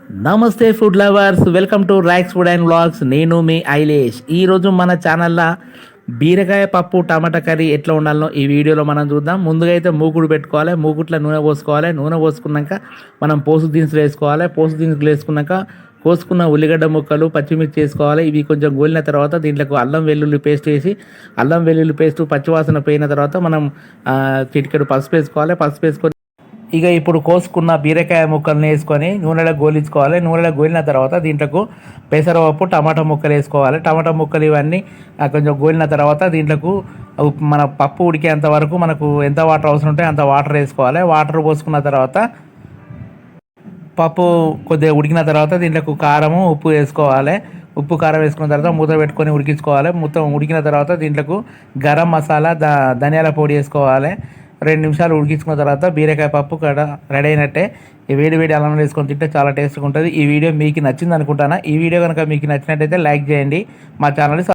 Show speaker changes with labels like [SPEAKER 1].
[SPEAKER 1] నమస్తే food lovers, welcome to racks food and vlogs. నేను మీ ఐలేష్. ఈరోజు మన ఛానల్లో బీరకాయ పప్పు టమాటా కర్రీ ఎట్లా ఉండాలో ఈ వీడియోలో మనం చూద్దాం. ముందుగా అయితే మూకుడు పెట్టుకోవాలి, మూకుట్లో నూనె పోసుకోవాలి. నూనె పోసుకున్నాక మనం పోసు దినుసులు వేసుకోవాలి. పోసు దినుసులు వేసుకున్నాక కోసుకున్న ఉల్లిగడ్డ ముక్కలు, పచ్చిమిర్చి వేసుకోవాలి. ఇవి కొంచెం గోలిన తర్వాత దీంట్లోకి అల్లం వెల్లుల్లి పేస్ట్ వేసి, అల్లం వెల్లుల్లి పేస్ట్ పచ్చివాసన పోయిన తర్వాత మనం చిటికెడు పసుపు వేసుకోవాలి. పసుపు వేసుకొని ఇక ఇప్పుడు కోసుకున్న బీరకాయ ముక్కల్ని వేసుకొని నూనెలో గోలించుకోవాలి. నూనెలో గోలిన తర్వాత దీంట్లోకి పెసరపప్పు, టమాటా ముక్కలు వేసుకోవాలి. టమాటా ముక్కలు ఇవన్నీ కొంచెం గోలిన తర్వాత దీంట్లోకి మన పప్పు ఉడికేంత వరకు మనకు ఎంత వాటర్ అవసరం ఉంటే అంత వాటర్ వేసుకోవాలి. వాటర్ పోసుకున్న తర్వాత పప్పు కొద్దిగా ఉడికిన తర్వాత దీంట్లోకి కారము, ఉప్పు వేసుకోవాలి. ఉప్పు కారం వేసుకున్న తర్వాత మూత పెట్టుకొని ఉడికించుకోవాలి. మొత్తం ఉడికిన తర్వాత దీంట్లోకి గరం మసాలా, ధనియాల పొడి వేసుకోవాలి. 2 నిమిషాలు ఉడికించుకున్న తర్వాత బీరకాయ పప్పు రెడీ అయినట్టే. ఈ వేడి వేడి అల్లం వేసుకొని తింటే చాలా టేస్ట్గా ఉంటుంది. ఈ వీడియో మీకు నచ్చింది అనుకుంటాను. ఈ వీడియో కనుక మీకు నచ్చినట్టయితే లైక్ చేయండి. మా ఛానల్ని